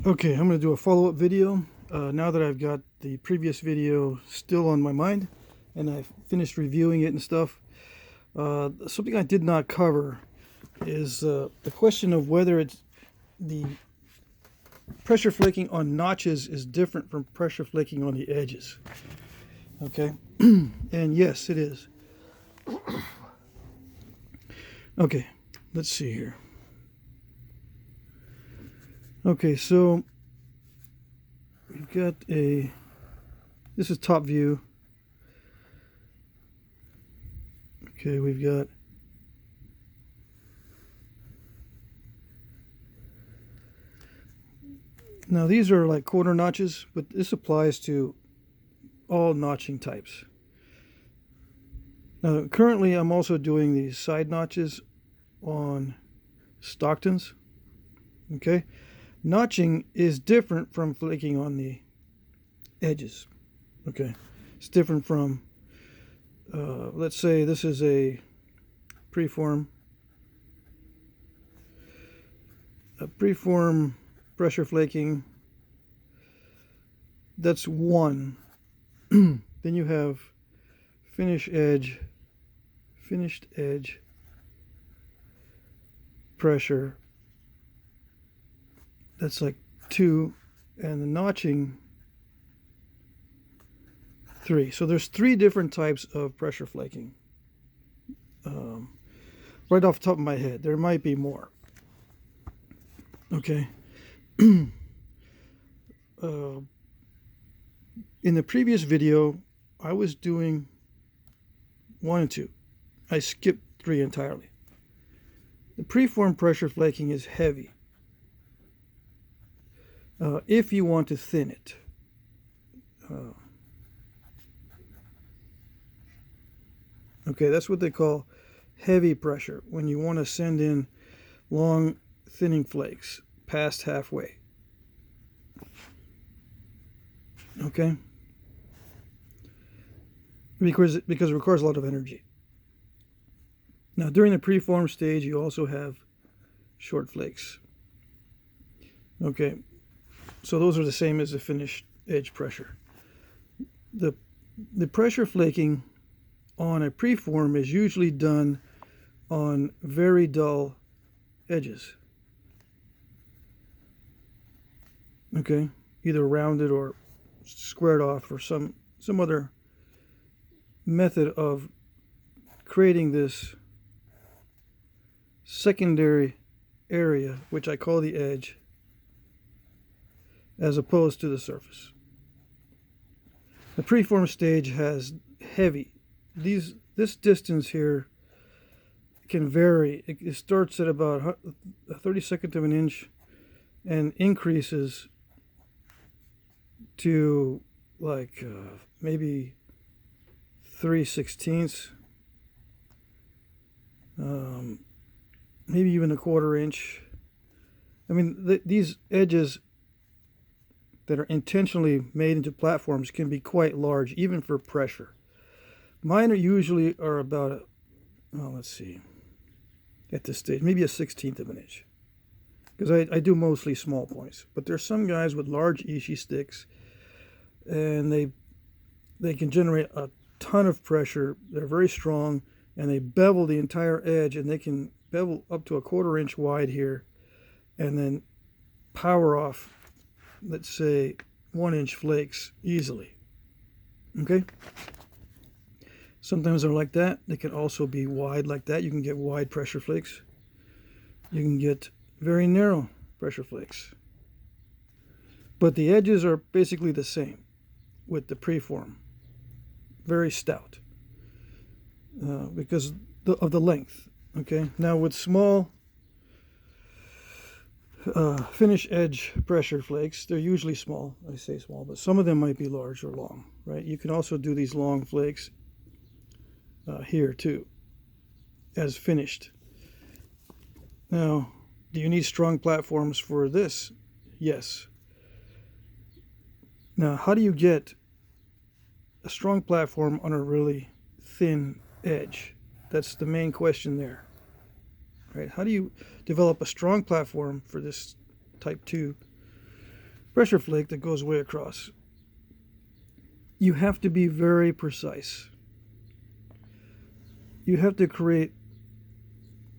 Okay, I'm going to do a follow-up video now that I've got the previous video still on my mind and I've finished reviewing it and stuff. Something I did not cover is the question of whether it's the pressure flaking on notches is different from pressure flaking on the edges. Okay, and yes, it is. Okay, let's see here. Okay, so we've got this is top view. Okay, we've got now these are like quarter notches, but this applies to all notching types. Now currently I'm also doing these side notches on Stocktons. Okay, notching is different from flaking on the edges. Okay, it's different from let's say this is a preform pressure flaking. That's one. Then you have finished edge pressure. That's like 2, and the notching 3. So there's 3 different types of pressure flaking. Right off the top of my head, there might be more. Okay. In the previous video, I was doing 1 and 2. I skipped 3 entirely. The preform pressure flaking is heavy. If you want to thin it. Okay, that's what they call heavy pressure, when you want to send in long thinning flakes past halfway. Okay? Because it requires a lot of energy. Now, during the preform stage, you also have short flakes. Okay, so those are the same as the finished edge pressure. The pressure flaking on a preform is usually done on very dull edges. Okay, either rounded or squared off, or some other method of creating this secondary area, which I call the edge, as opposed to the surface. The preform stage has heavy. This distance here can vary. It starts at about 1/32 of an inch and increases to like maybe 3/16, maybe even 1/4 inch. I mean, these edges that are intentionally made into platforms can be quite large, even for pressure. Mine usually are about, let's see, at this stage, maybe 1/16 of an inch. Because I do mostly small points. But there's some guys with large Ishii sticks, and they can generate a ton of pressure. They're very strong, and they bevel the entire edge, and they can bevel up to 1/4 inch wide here, and then power off, let's say, 1-inch flakes easily. Okay? Sometimes they're like that. They can also be wide like that. You can get wide pressure flakes. You can get very narrow pressure flakes. But the edges are basically the same with the preform. Very stout. Because of the length. Okay? Now with small finish edge pressure flakes, they're usually small. I say small, but some of them might be large or long. Right? You can also do these long flakes here too, as finished. Now, do you need strong platforms for this? Yes. Now, how do you get a strong platform on a really thin edge? That's the main question there. Right? How do you develop a strong platform for this type 2 pressure flake that goes way across. You have to be very precise. You have to create,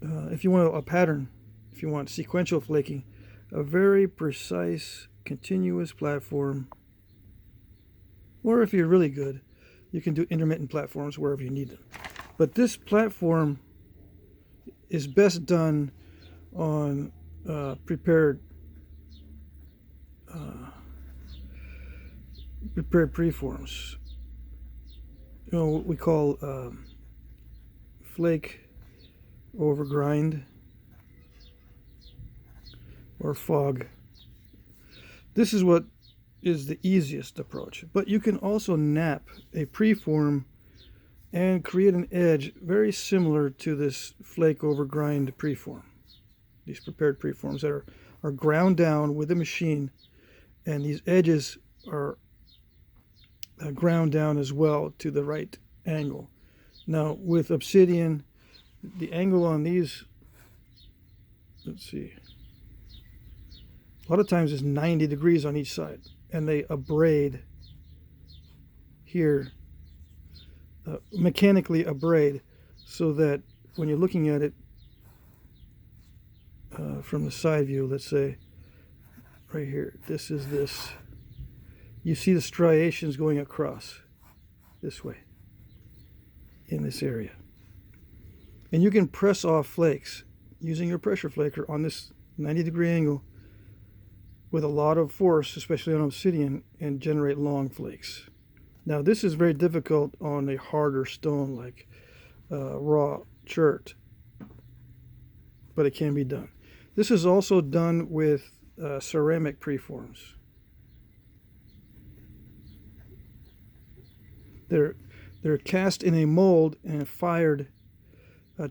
if you want a pattern, if you want sequential flaking, a very precise, continuous platform. Or if you're really good, you can do intermittent platforms wherever you need them. But this platform is best done on prepared preforms. You know what we call flake over grind or fog. This is what is the easiest approach, but you can also knap a preform and create an edge very similar to this flake over grind preform. These prepared preforms that are ground down with a machine, and these edges are ground down as well to the right angle. Now with obsidian, the angle on these, let's see, a lot of times is 90 degrees on each side, and they abrade here, mechanically abrade, so that when you're looking at it from the side view, let's say right here, this is this, you see the striations going across this way in this area. And you can press off flakes using your pressure flaker on this 90-degree angle with a lot of force, especially on obsidian, and generate long flakes. Now this is very difficult on a harder stone like raw chert, but it can be done. This is also done with ceramic preforms. They're cast in a mold and fired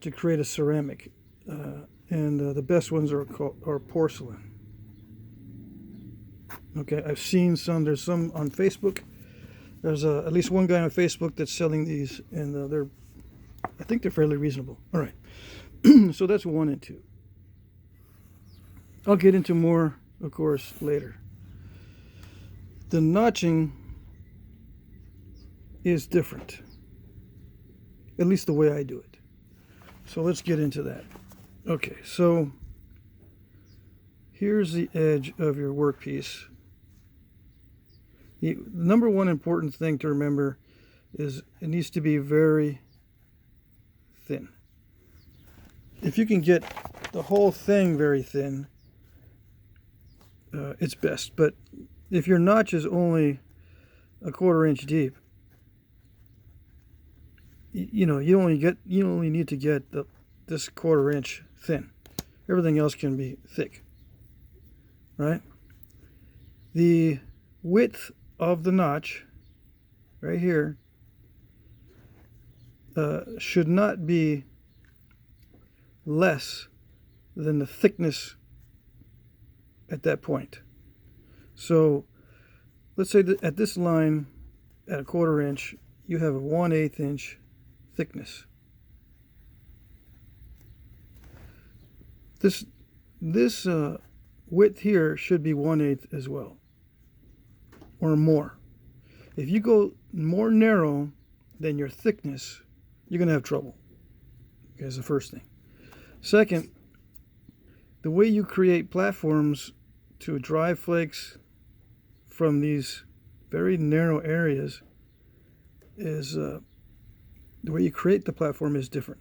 to create a ceramic, and the best ones are porcelain. Okay, I've seen some. There's some on Facebook. There's at least one guy on Facebook that's selling these, and I think they're fairly reasonable. All right, so that's 1 and 2. I'll get into more, of course, later. The notching is different, at least the way I do it. So let's get into that. Okay, so here's the edge of your workpiece. The number one important thing to remember is it needs to be very thin. If you can get the whole thing very thin, it's best. But if your notch is only a 1/4 inch deep, you only need to get this 1/4 inch thin. Everything else can be thick, right? The width of the notch right here should not be less than the thickness at that point. So let's say that at this line at a 1/4 inch you have a 1/8 inch thickness. This width here should be 1/8 as well, or more. If you go more narrow than your thickness, you're going to have trouble. Okay, that's the first thing. Second, the way you create platforms to drive flakes from these very narrow areas is the way you create the platform is different.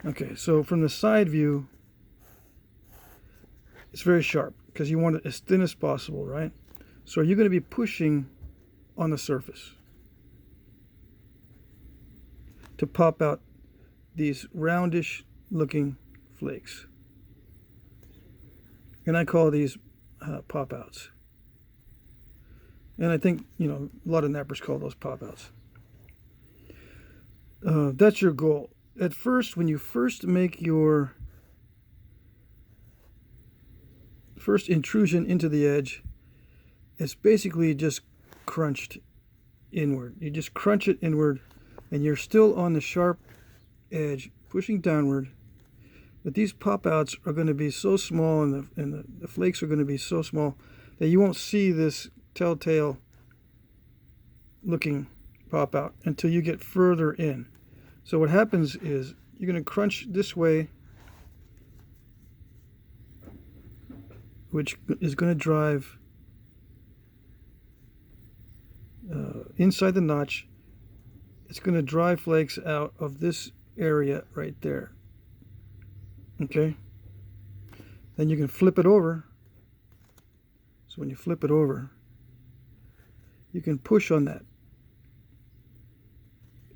Okay, so from the side view, it's very sharp because you want it as thin as possible, right? So you're going to be pushing on the surface to pop out these roundish looking flakes. And I call these pop outs. And I think, a lot of nappers call those pop outs. That's your goal. At first, when you first make your first intrusion into the edge, it's basically just crunched inward. You just crunch it inward, and you're still on the sharp edge, pushing downward. But these pop outs are going to be so small, and the flakes are going to be so small that you won't see this telltale looking pop out until you get further in. So what happens is you're going to crunch this way, which is going to drive inside the notch. It's going to drive flakes out of this area right there. Okay? Then you can flip it over. So when you flip it over, you can push on that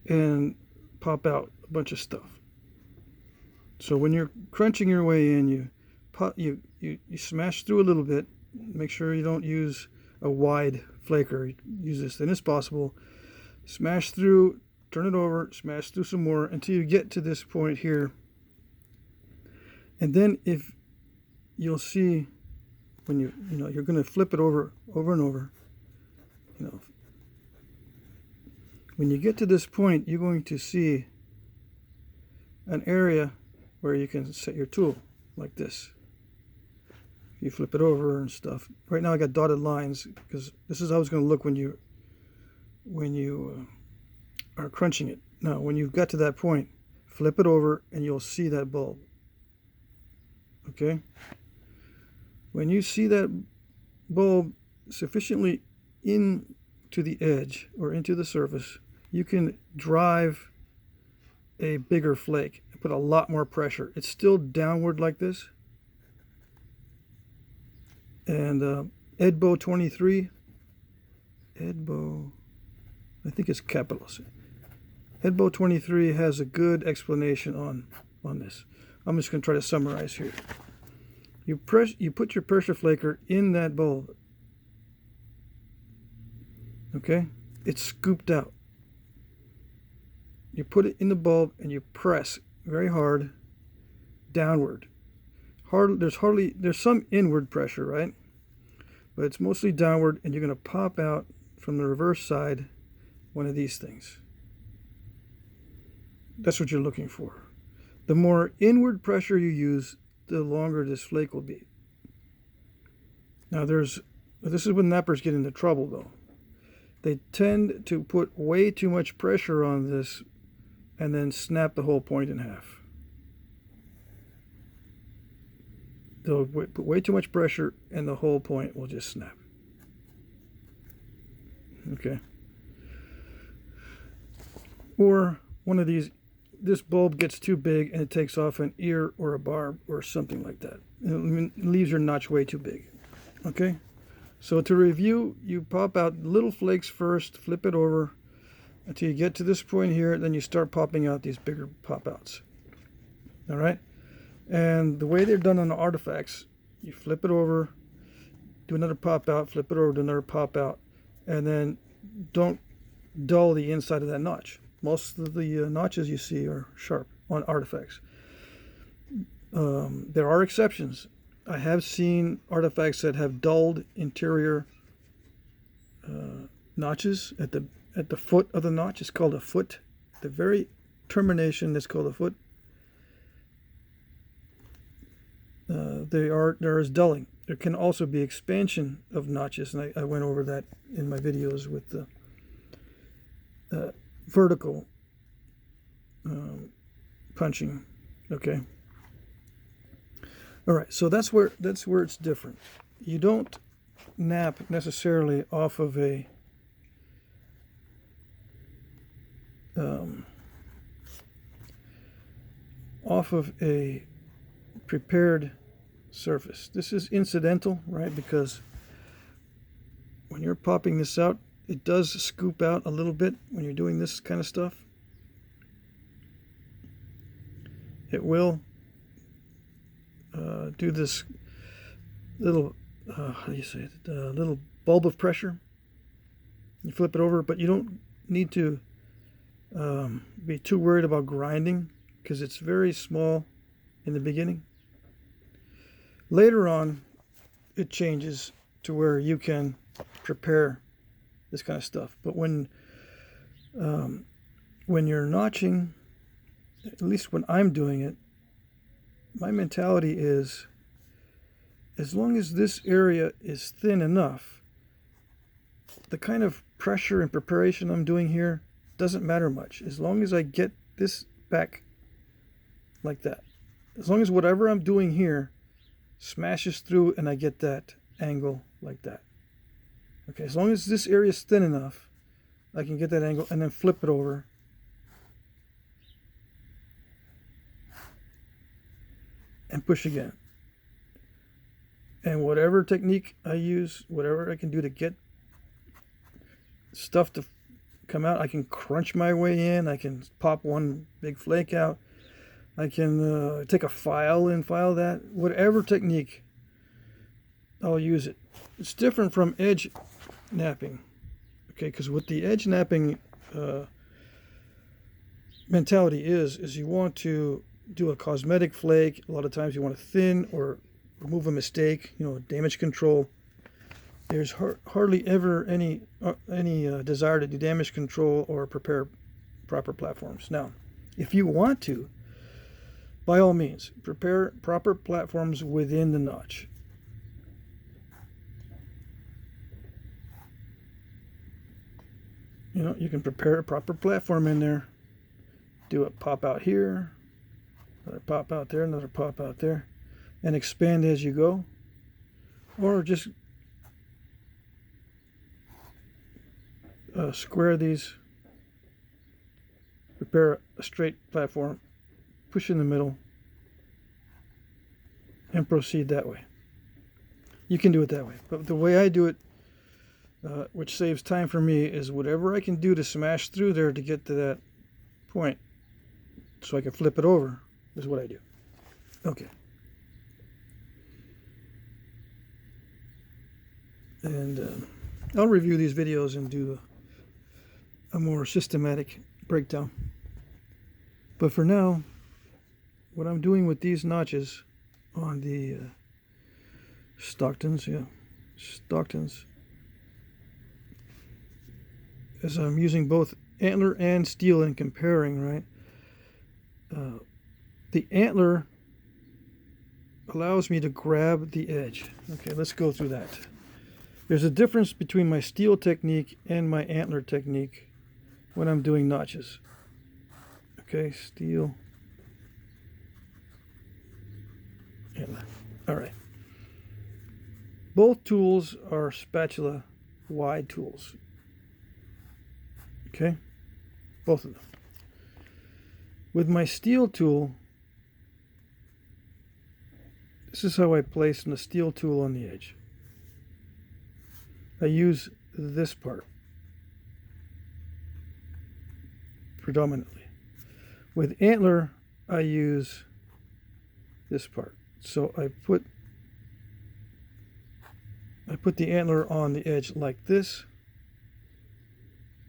and pop out a bunch of stuff. So when you're crunching your way in, you smash through a little bit. Make sure you don't use a wide flaker. Use as thin as possible. Smash through, turn it over, smash through some more until you get to this point here. And then if you'll see when you're going to flip it over and over. When you get to this point, you're going to see an area where you can set your tool like this. You flip it over and stuff. Right now I got dotted lines because this is how it's going to look when you are crunching it. Now when you've got to that point, flip it over and you'll see that bulb. Okay? When you see that bulb sufficiently into the edge or into the surface, you can drive a bigger flake and put a lot more pressure. It's still downward like this. And Edbo 23, Edbo, I think it's capitals. Edbo 23 has a good explanation on this. I'm just going to try to summarize here. You put your pressure flaker in that bulb. Okay? It's scooped out. You put it in the bulb and you press very hard downward. There's some inward pressure, right? But it's mostly downward, and you're going to pop out from the reverse side one of these things. That's what you're looking for. The more inward pressure you use, the longer this flake will be. Now this is when knappers get into trouble though. They tend to put way too much pressure on this and then snap the whole point in half. They'll put way too much pressure and the whole point will just snap. Okay. Or one of these, this bulb gets too big and it takes off an ear or a barb or something like that. It leaves your notch way too big. Okay? So to review, you pop out little flakes first, flip it over until you get to this point here, then you start popping out these bigger pop outs. All right? And the way they're done on the artifacts, you flip it over, do another pop out, flip it over, do another pop out, and then don't dull the inside of that notch. Most of the notches you see are sharp on artifacts. There are exceptions. I have seen artifacts that have dulled interior notches at the foot of the notch. It's called a foot. The very termination is called a foot. There is dulling. There can also be expansion of notches, and I went over that in my videos with the vertical punching. Okay. All right. So that's where it's different. You don't knap necessarily off of a prepared surface. This is incidental, right? Because when you're popping this out, it does scoop out a little bit when you're doing this kind of stuff. It will do this little, how do you say it? Little bulb of pressure. You flip it over, but you don't need to be too worried about grinding because it's very small in the beginning. Later on, it changes to where you can prepare this kind of stuff. But when you're notching, at least when I'm doing it, my mentality is as long as this area is thin enough, the kind of pressure and preparation I'm doing here doesn't matter much. As long as I get this back like that. As long as whatever I'm doing here smashes through and I get that angle like that. Okay, as long as this area is thin enough, I can get that angle and then flip it over. And push again. And whatever technique I use, whatever I can do to get stuff to come out, I can crunch my way in. I can pop one big flake out. I can take a file and file that. Whatever technique, I'll use it. It's different from edge knapping. Okay, because what the edge knapping mentality is you want to do a cosmetic flake. A lot of times you want to thin or remove a mistake, damage control. There's hardly ever any desire to do damage control or prepare proper platforms. Now, if you want to, by all means, prepare proper platforms within the notch. You can prepare a proper platform in there. Do a pop out here, another pop out there, another pop out there, and expand as you go. Or just square these, prepare a straight platform, push in the middle, and proceed that way. You can do it that way. But the way I do it, which saves time for me, is whatever I can do to smash through there to get to that point so I can flip it over is what I do. Okay. And I'll review these videos and do a more systematic breakdown. But for now, what I'm doing with these notches on the Stocktons, as I'm using both Antler and steel and comparing, right? The Antler allows me to grab the edge. Okay, let's go through that. There's a difference between my steel technique and my Antler technique when I'm doing notches. Okay, steel, Antler. All right. Both tools are spatula wide tools. Okay, both of them. With my steel tool, this is how I place the steel tool on the edge. I use this part predominantly. With Antler, I use this part. So I put the Antler on the edge like this,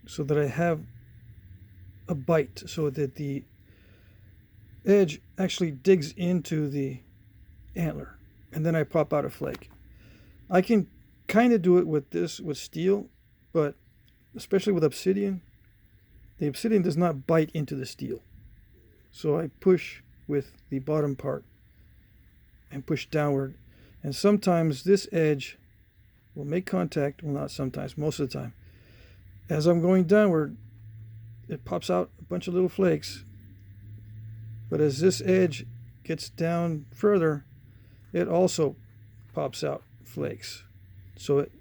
so that I have a bite, so that the edge actually digs into the Antler, and then I pop out a flake. I can kind of do it with steel, but especially with obsidian, the obsidian does not bite into the steel. So I push with the bottom part and push downward, and sometimes this edge will make contact, well, not sometimes, most of the time. As I'm going downward, it pops out a bunch of little flakes, but as this edge gets down further, it also pops out flakes. So it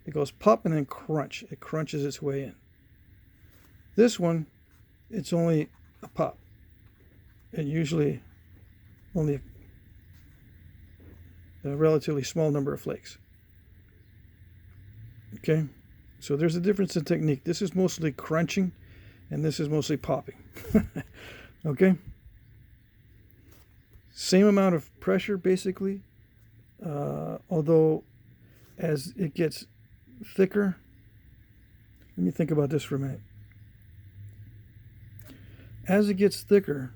goes pop and then crunch. It crunches its way in. This one, it's only a pop, and usually only a relatively small number of flakes. Okay, so there's a difference in technique. This is mostly crunching, and this is mostly popping. Okay, same amount of pressure basically, although as it gets thicker, let me think about this for a minute. As it gets thicker,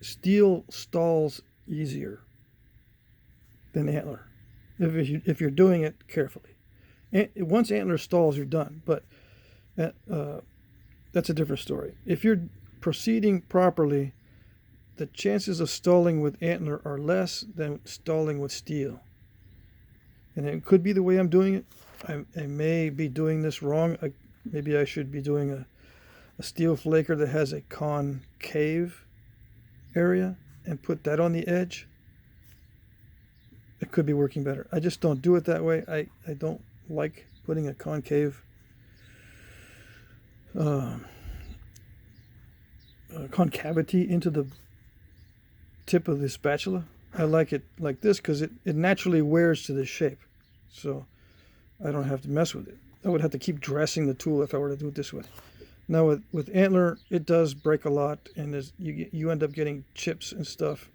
steel stalls easier than Antler if you're doing it carefully. Once Antler stalls, you're done, but that's a different story. If you're proceeding properly, the chances of stalling with Antler are less than stalling with steel. And it could be the way I'm doing it. I may be doing this wrong. Maybe I should be doing a steel flaker that has a concave area and put that on the edge. It could be working better. I just don't do it that way. I don't like putting a concave concavity into the tip of the spatula. I like it like this because it naturally wears to this shape. So I don't have to mess with it. I would have to keep dressing the tool if I were to do it this way. Now with Antler, it does break a lot, and you end up getting chips and stuff.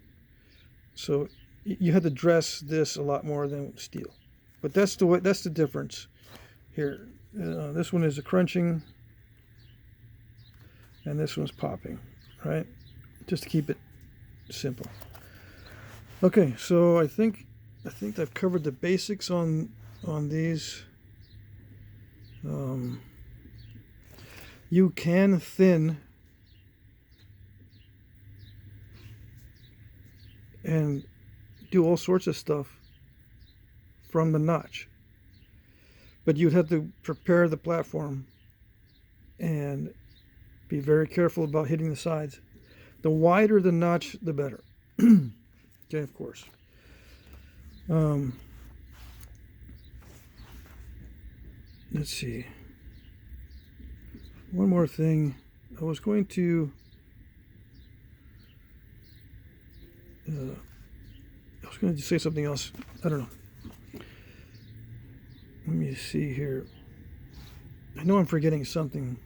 So you have to dress this a lot more than steel. But that's the difference here. This one is a crunching, and this one's popping, right? Just to keep it simple. Okay, so I think I've covered the basics on these. You can thin and do all sorts of stuff from the notch, but you'd have to prepare the platform and be very careful about hitting the sides. The wider the notch, the better. Okay, of course. Let's see. One more thing. I was going to say something else. I don't know. Let me see here. I know I'm forgetting something.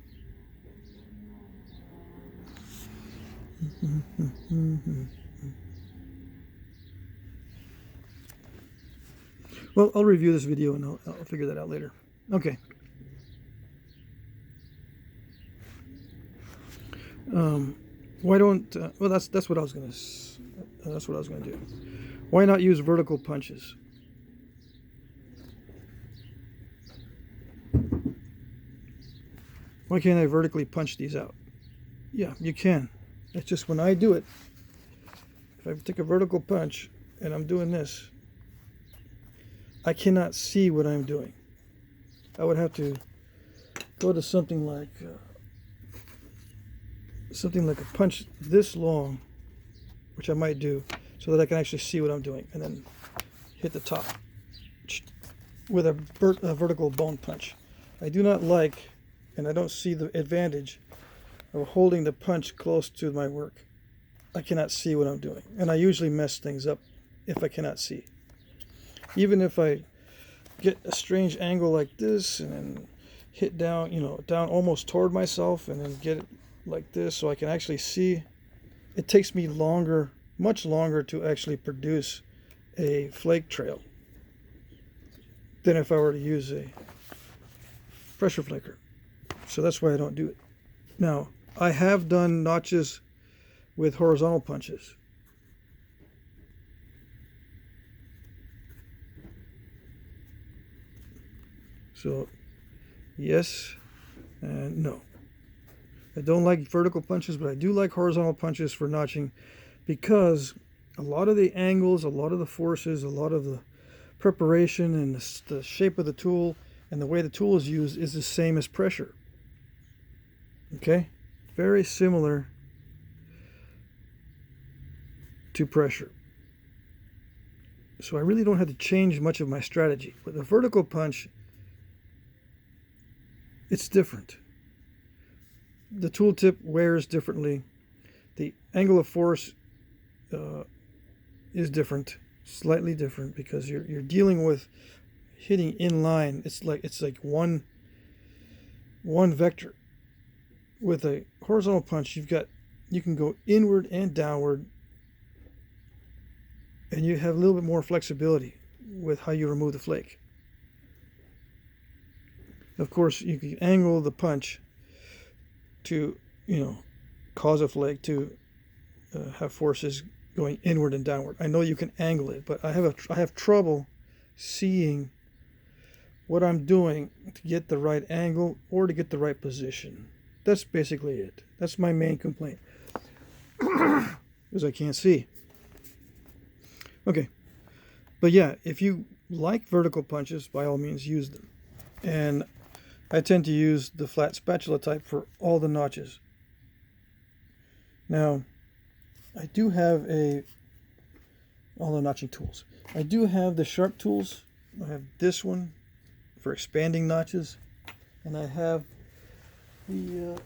Well, I'll review this video and I'll figure that out later. Okay. Why don't? Well, that's what I was gonna. That's what I was gonna do. Why not use vertical punches? Why can't I vertically punch these out? Yeah, you can. It's just when I do it, if I take a vertical punch and I'm doing this, I cannot see what I'm doing. I would have to go to something like a punch this long, which I might do, so that I can actually see what I'm doing, and then hit the top with a vertical bone punch. I do not like, and I don't see the advantage of holding the punch close to my work. I cannot see what I'm doing, and I usually mess things up if I cannot see. Even if I get a strange angle like this and then hit down, down almost toward myself, and then get it like this so I can actually see, it takes me longer, much longer to actually produce a flake trail than if I were to use a pressure flaker. So that's why I don't do it. Now, I have done notches with horizontal punches. So, yes and no. I don't like vertical punches, but I do like horizontal punches for notching, because a lot of the angles, a lot of the forces, a lot of the preparation and the shape of the tool and the way the tool is used is the same as pressure. Okay? Very similar to pressure. So I really don't have to change much of my strategy. With a vertical punch, it's different. The tooltip wears differently. The angle of force is different, slightly different, because you're dealing with hitting in line. It's like one vector. With a horizontal punch, you can go inward and downward, and you have a little bit more flexibility with how you remove the flake. Of course, you can angle the punch to, cause a flake to have forces going inward and downward. I know you can angle it, but I have trouble seeing what I'm doing to get the right angle or to get the right position. That's basically it. That's my main complaint. because I can't see. Okay, but yeah, if you like vertical punches, by all means use them. And I tend to use the flat spatula type for all the notches. Now, I do have all the notching tools. I do have the sharp tools. I have this one for expanding notches, and I have the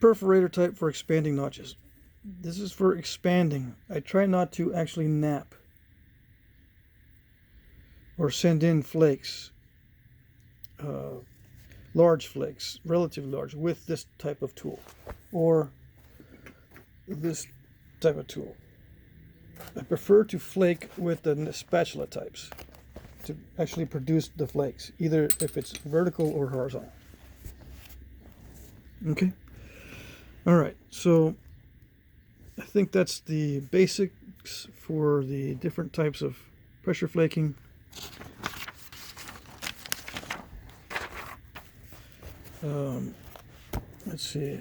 perforator type for expanding notches. This is for expanding. I try not to actually knap or send in flakes, large flakes, relatively large, with this type of tool or this type of tool. I prefer to flake with the spatula types to actually produce the flakes, either if it's vertical or horizontal. Okay. All right. So I think that's the basics for the different types of pressure flaking. Let's see.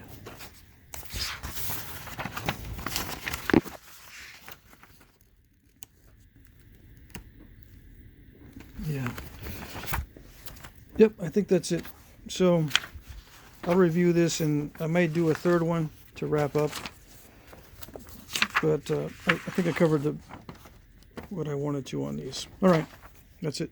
Yeah. Yep, I think that's it. So I'll review this, and I may do a third one to wrap up. But I think I covered what I wanted to on these. All right, that's it.